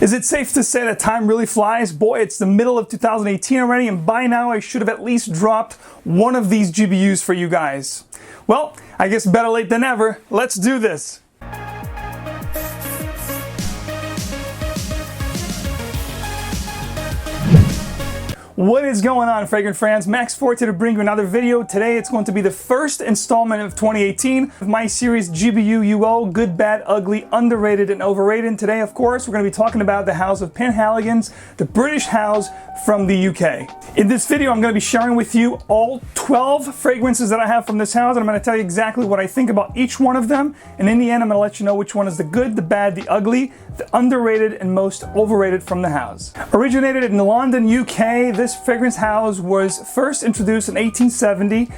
Is it safe to say that time really flies? Boy, it's the middle of 2018 already, and by now I should have at least dropped one of these GBUs for you guys. Well, I guess better late than never. Let's do this. What is going on, Fragrant fans? Max Forti to bring you another video. Today it's going to be the first installment of 2018 of my series GBUUO, Good, Bad, Ugly, Underrated, and Overrated. And today, of course, we're going to be talking about the house of Penhaligons, the British house from the UK. In this video, I'm going to be sharing with you all 12 fragrances that I have from this house, and I'm going to tell you exactly what I think about each one of them. And in the end, I'm going to let you know which one is the good, the bad, the ugly, the underrated, and most overrated from the house. Originated in London, UK, this fragrance house was first introduced in 1870,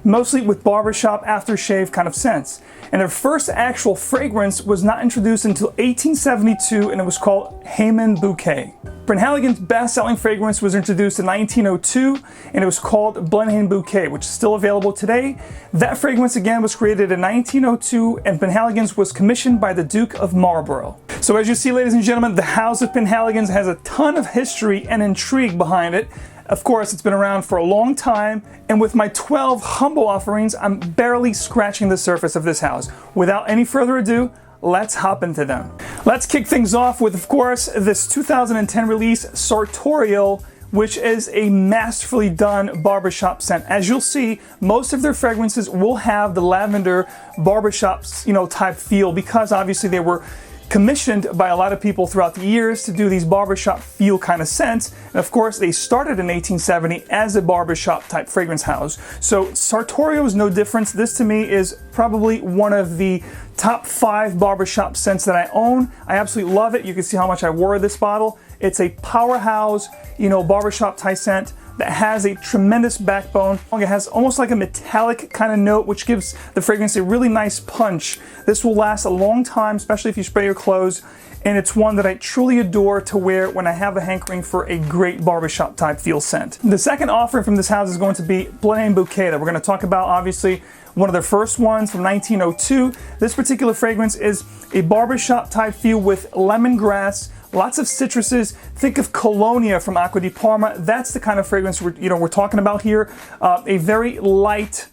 mostly with barbershop aftershave kind of scents. And their first actual fragrance was not introduced until 1872, and it was called Bouquet. Penhaligons' best-selling fragrance was introduced in 1902, and it was called Bouquet, which is still available today. That fragrance again was created in 1902, and Penhaligons was commissioned by the Duke of Marlborough. So as you see, ladies and gentlemen, the house of Penhaligons has a ton of history and intrigue behind it. Of course, it's been around for a long time, and with my 12 humble offerings, I'm barely scratching the surface of this house. Without any further ado, let's hop into them. Let's kick things off with, of course, this 2010 release, Sartorial, which is a masterfully done barbershop scent. As you'll see, most of their fragrances will have the lavender barbershop, type feel, because obviously they were commissioned by a lot of people throughout the years to do these barbershop feel kind of scents. And of course, they started in 1870 as a barbershop type fragrance house. So Sartorial is no different. This to me is probably one of the top 5 barbershop scents that I own. I absolutely love it. You can see how much I wore this bottle. It's a powerhouse, barbershop type scent that has a tremendous backbone. It has almost like a metallic kind of note, which gives the fragrance a really nice punch. This will last a long time, especially if you spray your clothes, and it's one that I truly adore to wear when I have a hankering for a great barbershop type feel scent. The second offering from this house is going to be Bouquet, that we're going to talk about, obviously, one of their first ones from 1902. This particular fragrance is a barbershop type feel with lemongrass, lots of citruses. Think of Cologne from Acqua di Parma. That's the kind of fragrance we're talking about here. A very light,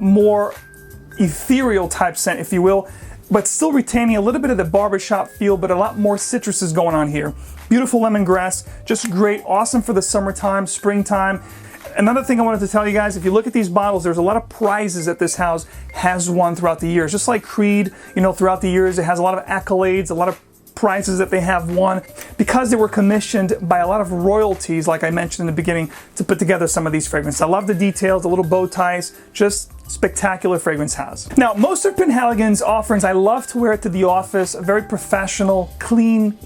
more ethereal type scent, if you will, but still retaining a little bit of the barbershop feel, but a lot more citruses going on here. Beautiful lemongrass, just great, awesome for the summertime, springtime. Another thing I wanted to tell you guys, if you look at these bottles, there's a lot of prizes that this house has won throughout the years. Just like Creed, throughout the years, it has a lot of accolades, a lot of prizes that they have won because they were commissioned by a lot of royalties, like I mentioned in the beginning, to put together some of these fragrances. I love the details, the little bow ties, just spectacular fragrance house. Now, most of Penhaligons' offerings, I love to wear it to the office, a very professional, clean,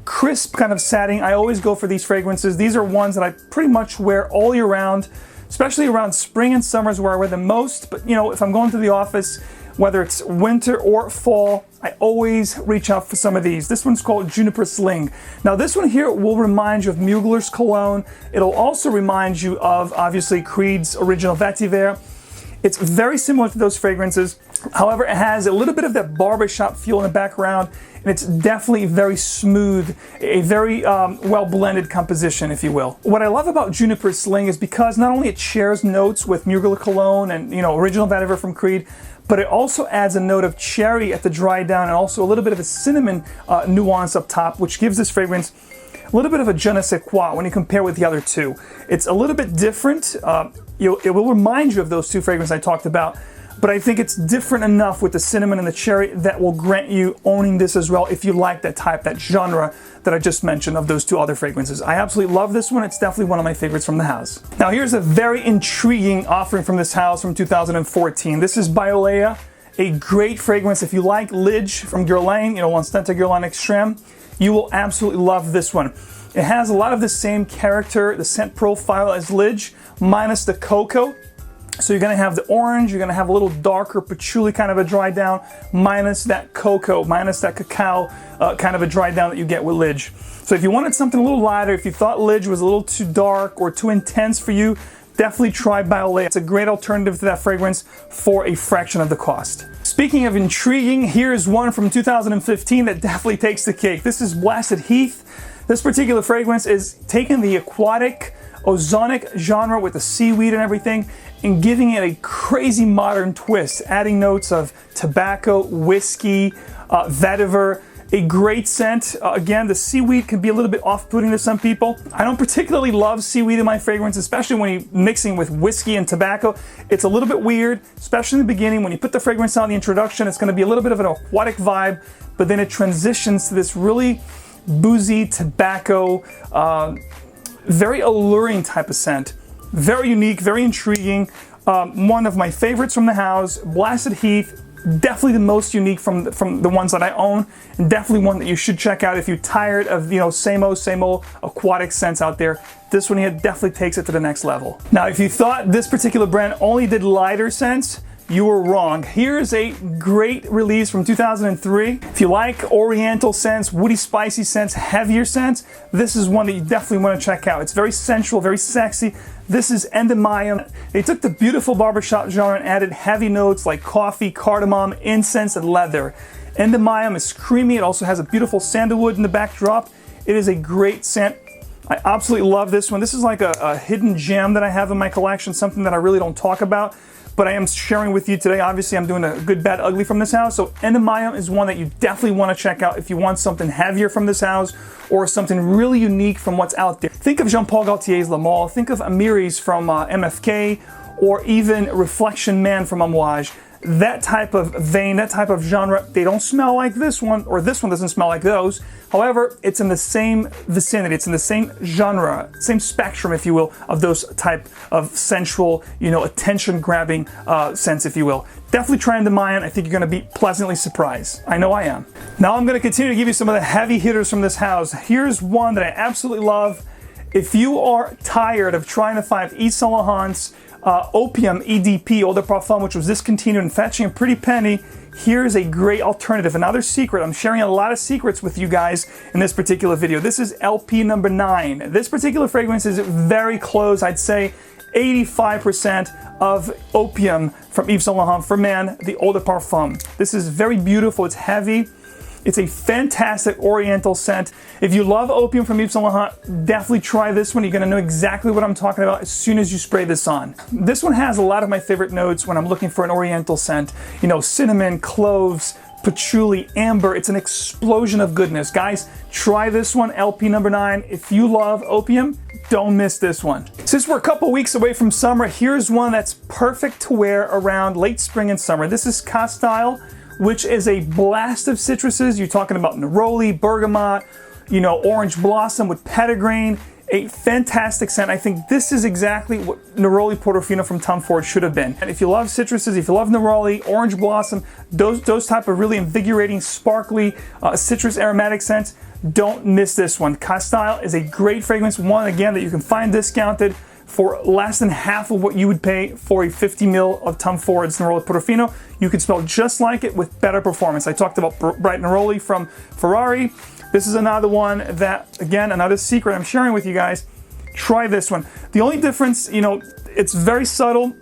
crisp kind of setting. I always go for these fragrances. These are ones that I pretty much wear all year round, especially around spring and summers where I wear them most. But if I'm going to the office, whether it's winter or fall, I always reach out for some of these. This one's called Juniper Sling. Now this one here will remind you of Mugler's Cologne. It'll also remind you of, obviously, Creed's original Vetiver. It's very similar to those fragrances. However, it has a little bit of that barbershop feel in the background, and it's definitely very smooth, a very well-blended composition, if you will. What I love about Juniper Sling is because not only it shares notes with Mugler Cologne and, original Vetiver from Creed, but it also adds a note of cherry at the dry down and also a little bit of a cinnamon nuance up top, which gives this fragrance a little bit of a je ne sais quoi when you compare with the other two. It's a little bit different. It will remind you of those two fragrances I talked about, but I think it's different enough with the cinnamon and the cherry that will grant you owning this as well if you like that type, that genre that I just mentioned of those two other fragrances. I absolutely love this one. It's definitely one of my favorites from the house. Now here's a very intriguing offering from this house from 2014. This is Biolea, a great fragrance. If you like Lidge from Guerlain, L'Instinct Guerlain Extreme, you will absolutely love this one. It has a lot of the same character, the scent profile as Lidge, minus the cocoa. So you're going to have the orange, you're going to have a little darker patchouli kind of a dry down, minus that cocoa, minus that cacao kind of a dry down that you get with Lidge. So if you wanted something a little lighter, if you thought Lidge was a little too dark or too intense for you, definitely try Bouquet. It's a great alternative to that fragrance for a fraction of the cost. Speaking of intriguing, here's one from 2015 that definitely takes the cake. This is Blasted Heath. This particular fragrance is taking the aquatic, ozonic genre with the seaweed and everything and giving it a crazy modern twist, adding notes of tobacco, whiskey, vetiver. A great scent. Again, the seaweed can be a little bit off-putting to some people. I don't particularly love seaweed in my fragrance, especially when you're mixing with whiskey and tobacco. It's a little bit weird, especially in the beginning. When you put the fragrance on the introduction, it's going to be a little bit of an aquatic vibe, but then it transitions to this really boozy tobacco, very alluring type of scent. Very unique, very intriguing. One of my favorites from the house, Blasted Heath. Definitely the most unique from the ones that I own, and definitely one that you should check out if you're tired of, you know, same old aquatic scents out there. This one here definitely takes it to the next level. Now, if you thought this particular brand only did lighter scents, you were wrong. Here's a great release from 2003. If you like Oriental scents, woody, spicy scents, heavier scents, this is one that you definitely want to check out. It's very sensual, very sexy. This is Endymion. They took the beautiful barbershop genre and added heavy notes like coffee, cardamom, incense, and leather. Endymion is creamy. It also has a beautiful sandalwood in the backdrop. It is a great scent. I absolutely love this one. This is like a hidden gem that I have in my collection, something that I really don't talk about, but I am sharing with you today. Obviously, I'm doing a good, bad, ugly from this house. So Endymion is one that you definitely want to check out if you want something heavier from this house or something really unique from what's out there. Think of Jean-Paul Gaultier's Le Male. Think of Amiris from MFK, or even Reflection Man from Amouage. That type of vein, that type of genre, they don't smell like this one, or this one doesn't smell like those. However, it's in the same vicinity, it's in the same genre, same spectrum, if you will, of those type of sensual, you know, attention-grabbing scents, if you will. Definitely try Endymion. I think you're going to be pleasantly surprised. I know I am. Now I'm going to continue to give you some of the heavy hitters from this house. Here's one that I absolutely love. If you are tired of trying to find Yves Saint Laurent's Opium EDP Eau de Parfum, which was discontinued and fetching a pretty penny, here's a great alternative. Another secret. I'm sharing a lot of secrets with you guys in this particular video. This is LP number 9. This particular fragrance is very close, I'd say 85% of Opium from Yves Saint Laurent for men, the Eau de Parfum. This is very beautiful. It's heavy. It's a fantastic Oriental scent. If you love Opium from Yves Saint Laurent, definitely try this one. You're gonna know exactly what I'm talking about as soon as you spray this on. This one has a lot of my favorite notes when I'm looking for an Oriental scent. You know, cinnamon, cloves, patchouli, amber. It's an explosion of goodness. Guys, try this one, LP number 9. If you love Opium, don't miss this one. Since we're a couple weeks away from summer, here's one that's perfect to wear around late spring and summer. This is Castile, which is a blast of citruses. You're talking about neroli, bergamot, you know, orange blossom with petitgrain. A fantastic scent. I think this is exactly what neroli Portofino from Tom Ford should have been. And if you love citruses, if you love neroli, orange blossom, those type of really invigorating, sparkly citrus aromatic scents, don't miss this one. Castile is a great fragrance. One, again, that you can find discounted for less than half of what you would pay for a 50 ml of Tom Ford's Neroli Portofino. You can smell just like it with better performance. I talked about Bright Neroli from Ferrari. This is another one that, again, another secret I'm sharing with you guys. Try this one. The only difference, you know, it's very subtle.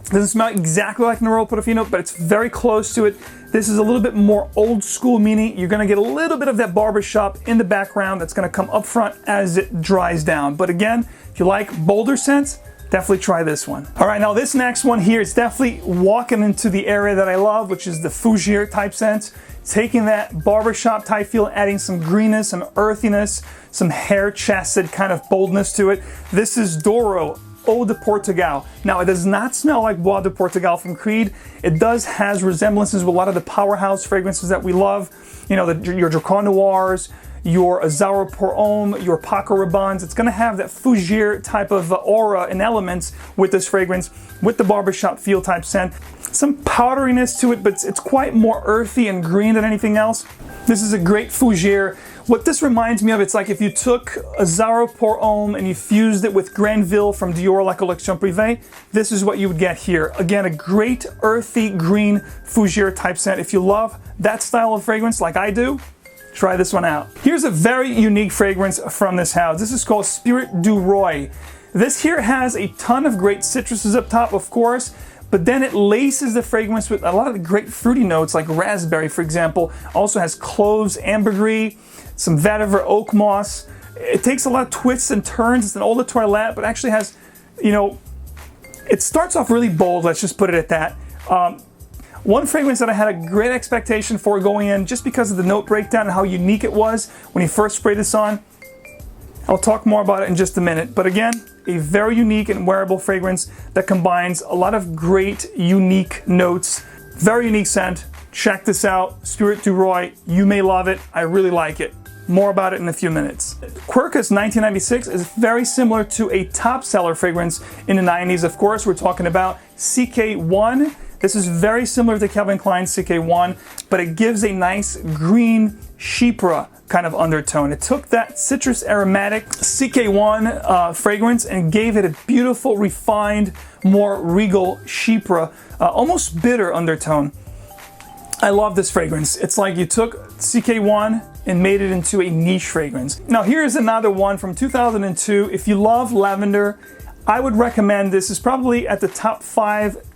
It doesn't smell exactly like Neroli Portofino, but it's very close to it. This is a little bit more old school, meaning you're gonna get a little bit of that barbershop in the background that's gonna come up front as it dries down. But again, if you like bolder scents, definitely try this one. All right, now this next one here is definitely walking into the area that I love, which is the fougere type scents. Taking that barbershop type feel, adding some greenness, some earthiness, some hair-chested kind of boldness to it. This is Douro Eau de Portugal. Now, it does not smell like Bois de Portugal from Creed. It does has resemblances with a lot of the powerhouse fragrances that we love. You know, your Dracar Noirs, your Azaro Pour Homme, your Paco Rabannes. It's gonna have that fougere type of aura and elements with this fragrance, with the barbershop feel type scent. Some powderiness to it, but it's quite more earthy and green than anything else. This is a great fougere. What this reminds me of, it's like if you took Azaro Pour Homme and you fused it with Granville from Dior La Collection Privée, this is what you would get here. Again, a great earthy green fougere type scent. If you love that style of fragrance like I do, try this one out. Here's a very unique fragrance from this house. This is called Spirit du Roi. This here has a ton of great citruses up top, of course, but then it laces the fragrance with a lot of the great fruity notes like raspberry, for example. Also has cloves, ambergris, some vetiver, oak moss. It takes a lot of twists and turns. It's an eau de toilette, but actually has, you know, it starts off really bold, let's just put it at that. One fragrance that I had a great expectation for going in just because of the note breakdown and how unique it was when you first sprayed this on. I'll talk more about it in just a minute, but again, a very unique and wearable fragrance that combines a lot of great, unique notes. Very unique scent. Check this out. Spirit du Roi. You may love it. I really like it. More about it in a few minutes. Quercus 1996 is very similar to a top seller fragrance in the 90s. Of course, we're talking about CK1. This is very similar to Calvin Klein's CK1, but it gives a nice green chypre kind of undertone. It took that citrus aromatic CK1 fragrance and gave it a beautiful, refined, more regal chypre, almost bitter undertone. I love this fragrance. It's like you took CK1 and made it into a niche fragrance. Now here's another one from 2002. If you love lavender, I would recommend this. Is probably at the top 5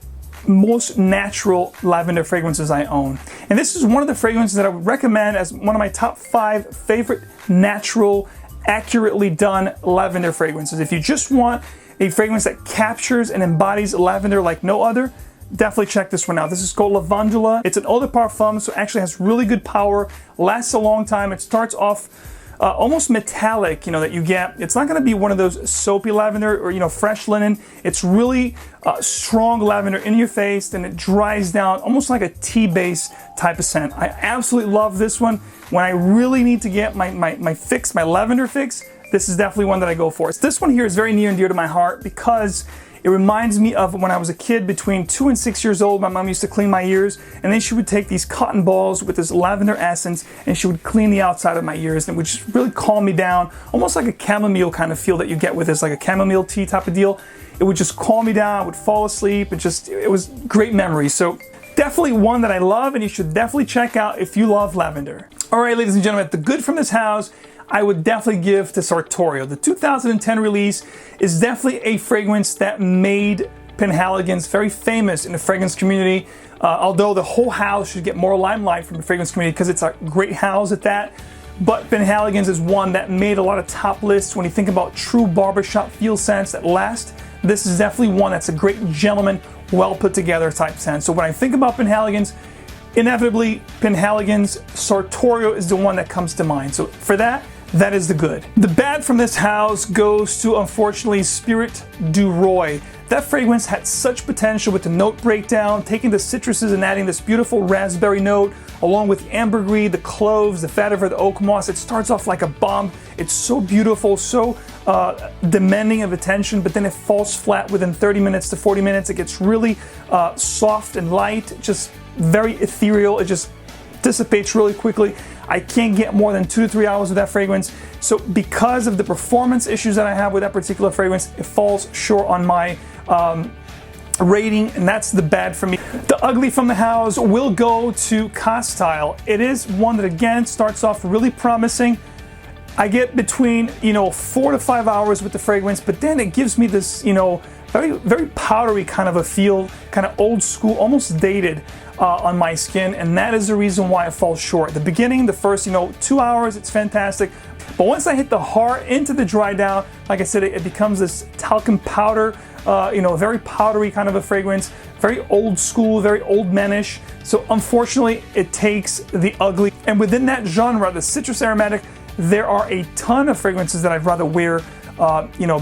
most natural lavender fragrances I own. And this is one of the fragrances that I would recommend as one of my top 5 favorite natural, accurately done lavender fragrances. If you just want a fragrance that captures and embodies lavender like no other, definitely check this one out. This is called Lavandula. It's an eau de parfum, so it actually has really good power, lasts a long time. It starts off almost metallic, you know, that you get. It's not going to be one of those soapy lavender or, you know, fresh linen. It's really strong lavender in your face, and it dries down almost like a tea-based type of scent. I absolutely love this one. When I really need to get my fix, my lavender fix, this is definitely one that I go for. This one here is very near and dear to my heart because it reminds me of when I was a kid between 2 and 6 years old. My mom used to clean my ears, and then she would take these cotton balls with this lavender essence and she would clean the outside of my ears, and it would just really calm me down, almost like a chamomile kind of feel that you get with this, like a chamomile tea type of deal. It would just calm me down, I would fall asleep. It was great memories. So definitely one that I love, and you should definitely check out if you love lavender. All right, ladies and gentlemen, the good from this house, I would definitely give to Sartorio. The 2010 release is definitely a fragrance that made Penhaligons very famous in the fragrance community, although the whole house should get more limelight from the fragrance community because it's a great house at that. But Penhaligons is one that made a lot of top lists when you think about true barbershop feel scents that last. This is definitely one that's a great gentleman, well put together type scent. So when I think about Penhaligons, inevitably Penhaligons Sartorio is the one that comes to mind. So for that is the good. The bad from this house goes to, unfortunately, Spirit du Roi. That fragrance had such potential with the note breakdown, taking the citruses and adding this beautiful raspberry note, along with the ambergris, the cloves, the vetiver, the oak moss. It starts off like a bomb. It's so beautiful, so demanding of attention, but then it falls flat within 30 minutes to 40 minutes. It gets really soft and light, just very ethereal. It just dissipates really quickly. I can't get more than 2 to 3 hours with that fragrance. So because of the performance issues that I have with that particular fragrance, it falls short on my rating, and that's the bad for me. The ugly from the house will go to Castile. It is one that, again, starts off really promising. I get between, 4 to 5 hours with the fragrance, but then it gives me this, very, very powdery kind of a feel, kind of old school, almost dated on my skin, and that is the reason why it falls short. The beginning, the first, 2 hours, it's fantastic. But once I hit the heart into the dry down, like I said, it becomes this talcum powder, very powdery kind of a fragrance, very old school, very old manish. So unfortunately, it takes the ugly. And within that genre, the citrus aromatic, there are a ton of fragrances that I'd rather wear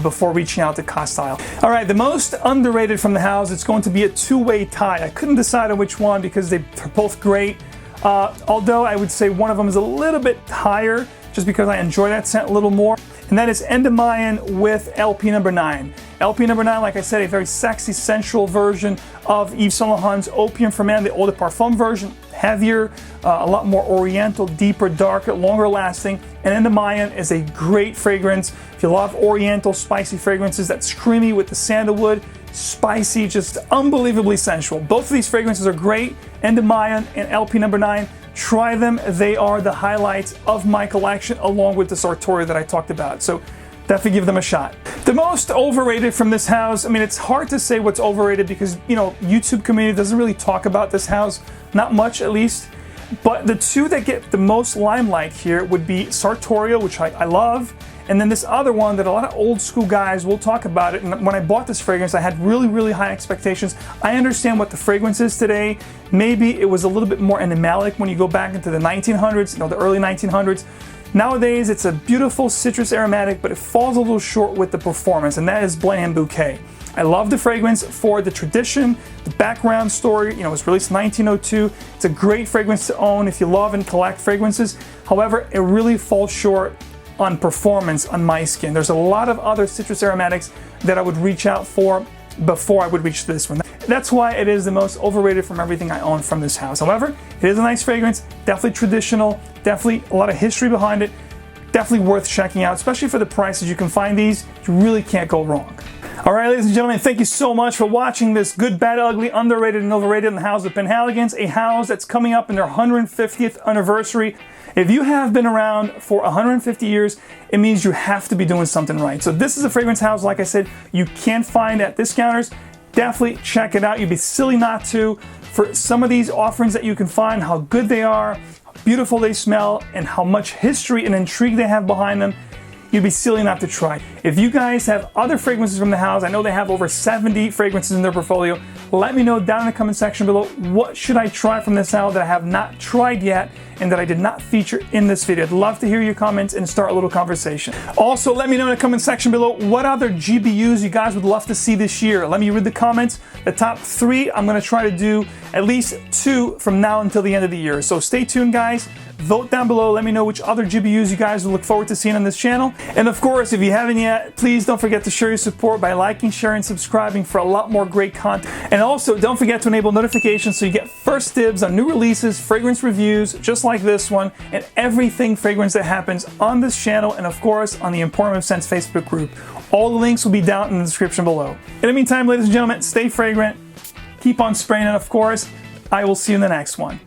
before reaching out to Castile. All right, the most underrated from the house, it's going to be a two-way tie. I couldn't decide on which one because they're both great. Although I would say one of them is a little bit higher just because I enjoy that scent a little more. And that is Endemayan with LP number 9. LP number 9, like I said, a very sexy, sensual version of Yves Saint Laurent's Opium for Men, the eau de parfum version. Heavier, a lot more oriental, deeper, darker, longer lasting. And Endemayan is a great fragrance. If you love oriental, spicy fragrances, that's creamy with the sandalwood, spicy, just unbelievably sensual. Both of these fragrances are great. Endemayan and LP number 9. Try them. They are the highlights of my collection, along with the Sartorio that I talked about. So definitely give them a shot. The most overrated from this house, I mean, it's hard to say what's overrated because, you know, YouTube community doesn't really talk about this house, not much at least. But the two that get the most limelight here would be Sartorial, which I love, and then this other one that a lot of old school guys will talk about it. And when I bought this fragrance, I had really, really high expectations. I understand what the fragrance is today. Maybe it was a little bit more animalic when you go back into the 1900s, you know, the early 1900s. Nowadays, it's a beautiful citrus aromatic, but it falls a little short with the performance, and that is Bouquet. I love the fragrance for the tradition, the background story. You know, it was released in 1902. It's a great fragrance to own if you love and collect fragrances. However, it really falls short on performance on my skin. There's a lot of other citrus aromatics that I would reach out for before I would reach this one. That's why it is the most overrated from everything I own from this house. However, it is a nice fragrance, definitely traditional, definitely a lot of history behind it, definitely worth checking out, especially for the prices you can find these. You really can't go wrong. All right, ladies and gentlemen, thank you so much for watching this Good, Bad, Ugly, Underrated, and Overrated in the house of Penhaligons, a house that's coming up in their 150th anniversary. If you have been around for 150 years, it means you have to be doing something right. So this is a fragrance house, like I said, you can't find at discounters. Definitely check it out. You'd be silly not to. For some of these offerings that you can find, how good they are, how beautiful they smell, and how much history and intrigue they have behind them, you'd be silly not to try. If you guys have other fragrances from the house, I know they have over 70 fragrances in their portfolio, let me know down in the comment section below, what should I try from this house that I have not tried yet and that I did not feature in this video. I'd love to hear your comments and start a little conversation. Also, let me know in the comment section below what other GBUs you guys would love to see this year. Let me read the comments. The top 3, I'm going to try to do at least 2 from now until the end of the year. So stay tuned, guys. Vote down below. Let me know which other GBUs you guys will look forward to seeing on this channel. And of course, if you haven't yet, please don't forget to show your support by liking, sharing, subscribing for a lot more great content. And also, don't forget to enable notifications so you get first dibs on new releases, fragrance reviews, just like this one, and everything fragrance that happens on this channel, and of course, on the Emporium of Scents Facebook group. All the links will be down in the description below. In the meantime, ladies and gentlemen, stay fragrant, keep on spraying, and of course, I will see you in the next one.